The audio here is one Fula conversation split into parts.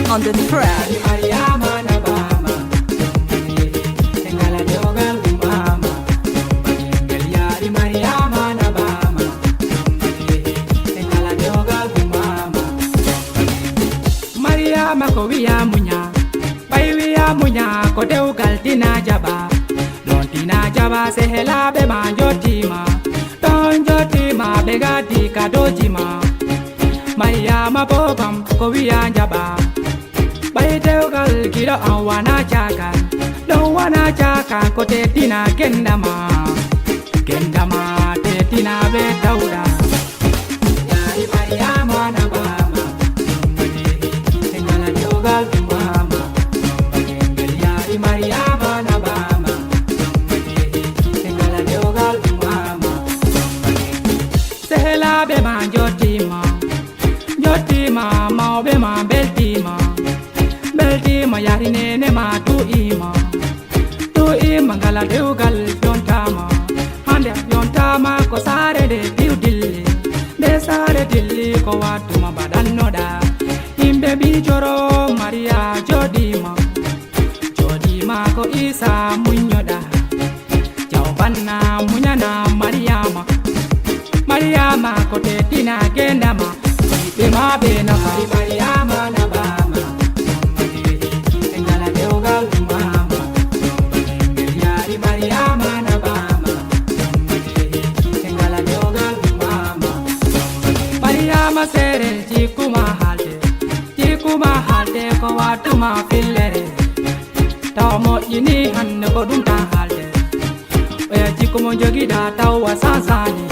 On the track. Mariama ko wiya munya, bay wiya munya ko dewgal dina jaba, don dina jaba se hela be ma jotima, don jotima be gadi kadojima. Mariama bobam ko wiya jaba. Bay dewgal kilo an wana chakan, don wana chakan ko te tina gendama te tina be tawda. Yari Mariama na bama, engala dewgal mama. Yari Mariama na bama, engala dewgal mama. Sehela be man jotima, jotima ma be man beltima. Beltima yari nene ma tu ima ngala dewgal yontama hande yontama ko sare de diu dilli de sare dilli ko watuma badannoda imbe bi joro Maria jodima ko isa munyoda jawbanna munyana Mariama ko te tina gendama be ma be na Mariama na bama. Sere jikuma halde ko watuma fillere tawmo yini hanne ko dum ta halde oya jikumo jogida tawwa sansani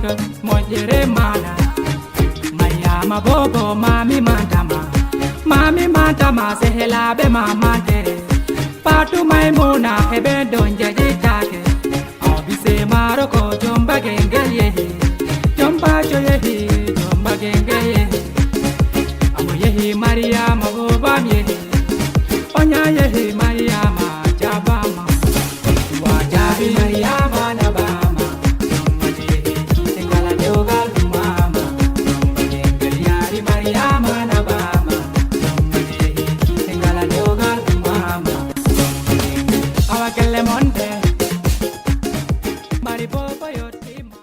ko mojere mana Mariama bobo mami mantama sehela be mama tere patu maimuna hebe donje jitake obise maroko jomba gengel yehi jomba genge yehi amo yehi Mariama bobam yehi onya yehi Mariama jabama wajabi Mariama na bama engala dewgal mama yari Mariama na bama engala dewgal mama awakelle monte mari bobo yotima.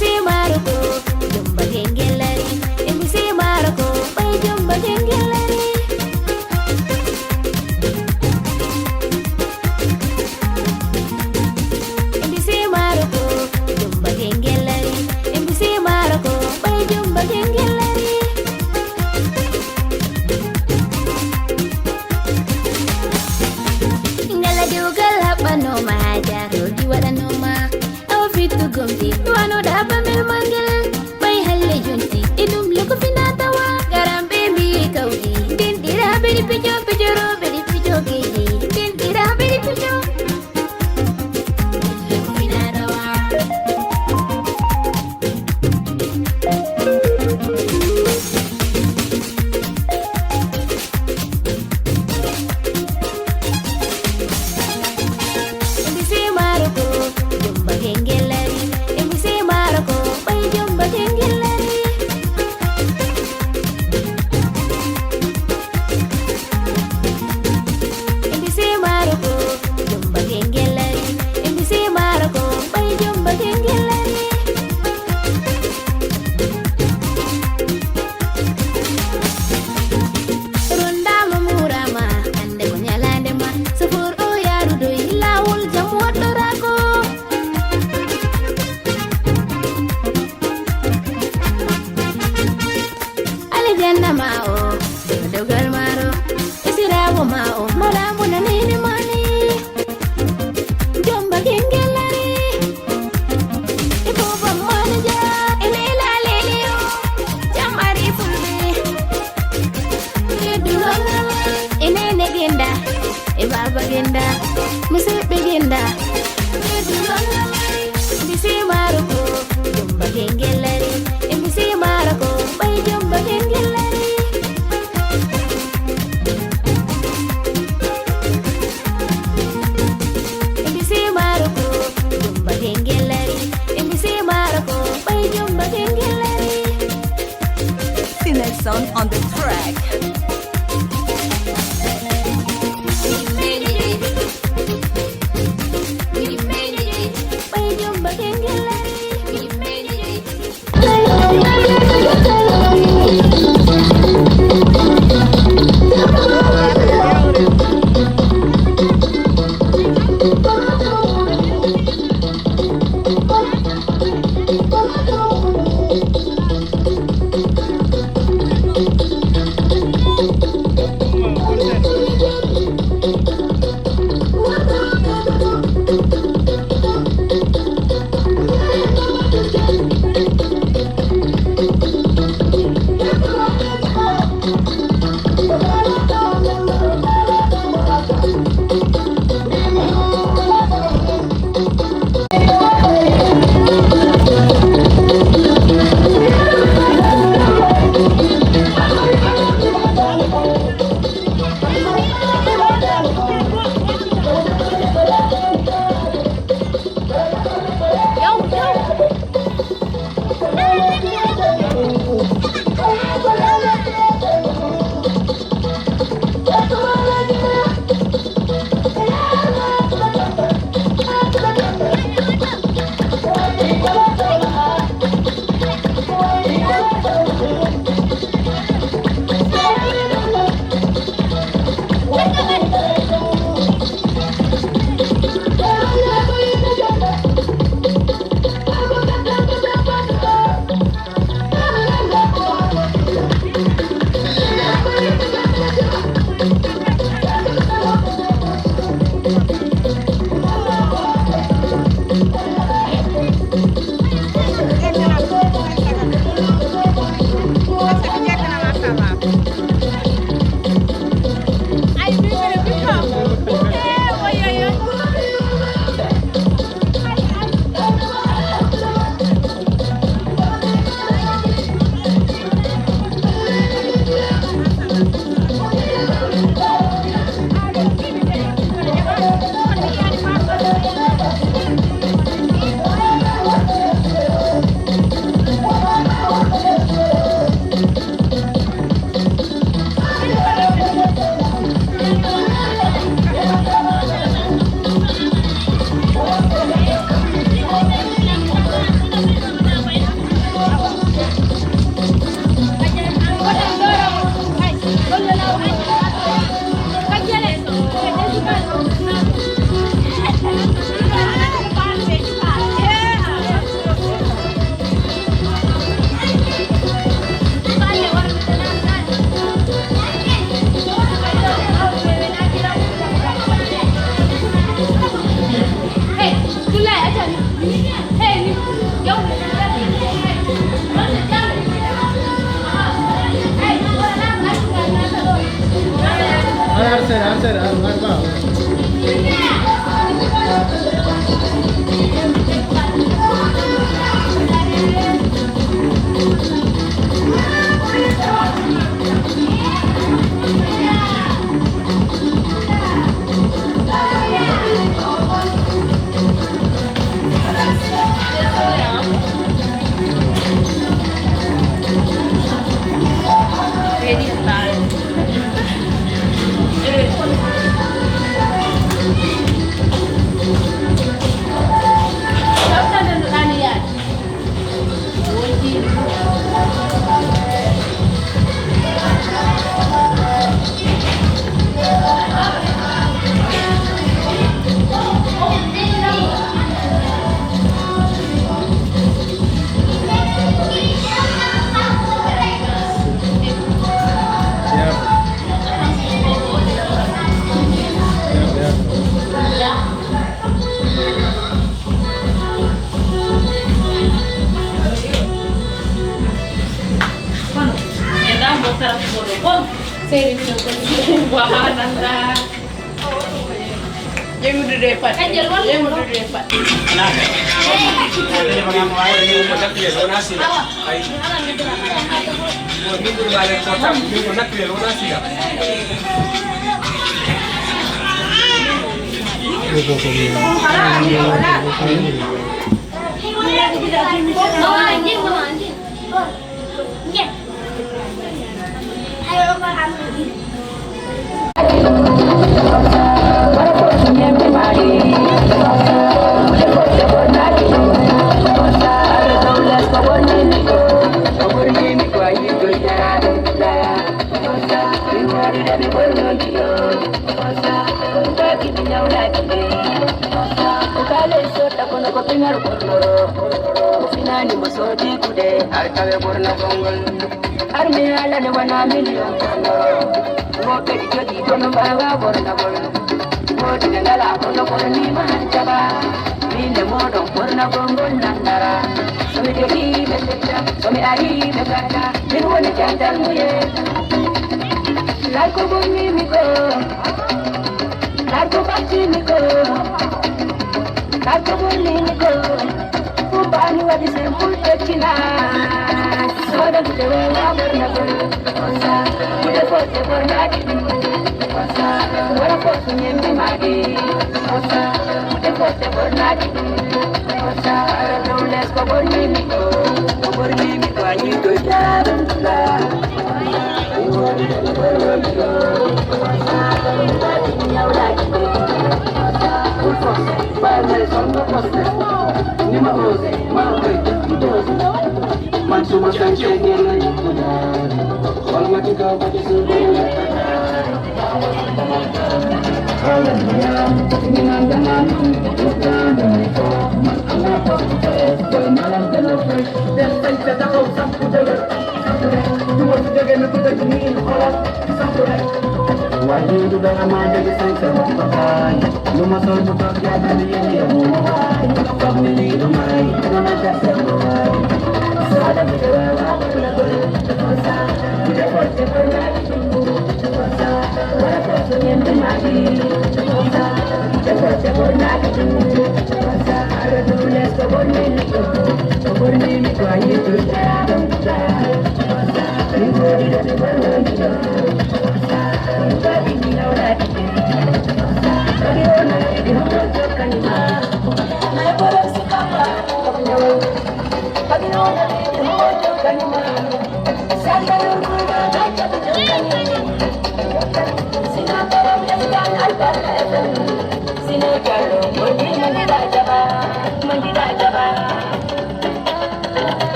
Embisi maroko, jumba gengelari. Embisi maroko, bay jumba gengelari. Embisi maroko, jumba gengelari. Embisi maroko, bay jumba gengelari. Ngala diugal hapa no mahaja, rogi wala no ma. Fitu gomti, tuano daba mel mangel. Bay halle junti, idum loko finatawa. Garambe mi kaudi, dindira beri pijo pijoro beri pijo gigi. Dindira beri pijo. Loko finatawa. Embisi maroko, jumba gengelari. Embisi maroko, bay jumba gengelari. Embisi maroko, jumba gengelari. Embisi maroko, bay jumba gengelari. Ronda mamurama, ande ko nyalande ma. Sufur o yaru do ilawul jam wadorako. Aljanna mao, dogal maro. Isirawo mao, maramu na nene mani. Jumba gengelari. Ikoba manaja, elela lelio. Jamari fulbe. Edulanga, enene genda. Ebaba genda, misebe genda. Edulanga, embisi maroko, jumba gengelari. Embisi maroko, bay jumba gengelari.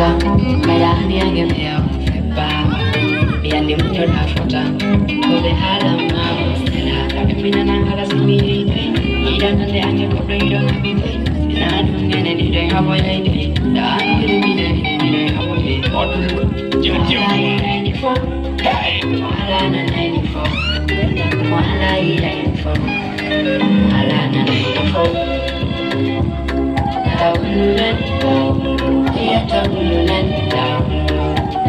fota, mera niage mea fepa. Biandi mto na fota, kode hala mama stela. Kapimina na hala simiri, ida nande anje kodo ida na bide. Ina dungene dide habo yaide, da angiri bide dide habo yaide. Wahala 94, wahala na 94, wahala ida 94, wahala na 94. Tahulunan, dia tahulunan,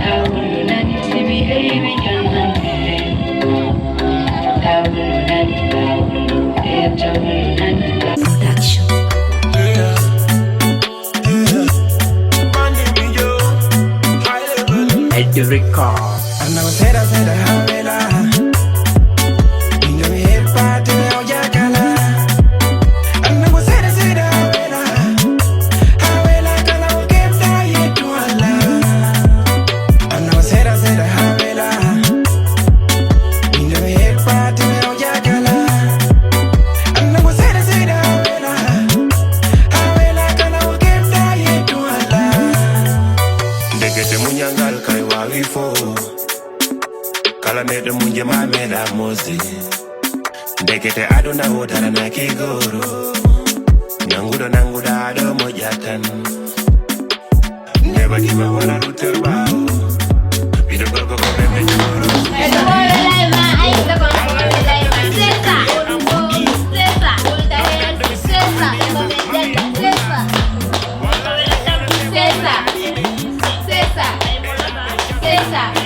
tahulunan, simi hewi jangan tahulunan, dia tahulunan. Production. At the record. And I was said Havela. Inga mi head party me ojakala. And I was said Havela. Havela kala o kemta yetu ala. And I was said Havela. Inga mi head party me ojakala. And I was said Havela. Havela kala o kemta yetu ala. Degete munyangal kai wawifo. Kala mede munje mameda mozi. Dekete adona hodara na kigoro. Nanguda ado mojatan. Never give a one out to bao. We don't go bebe joro. Cessa.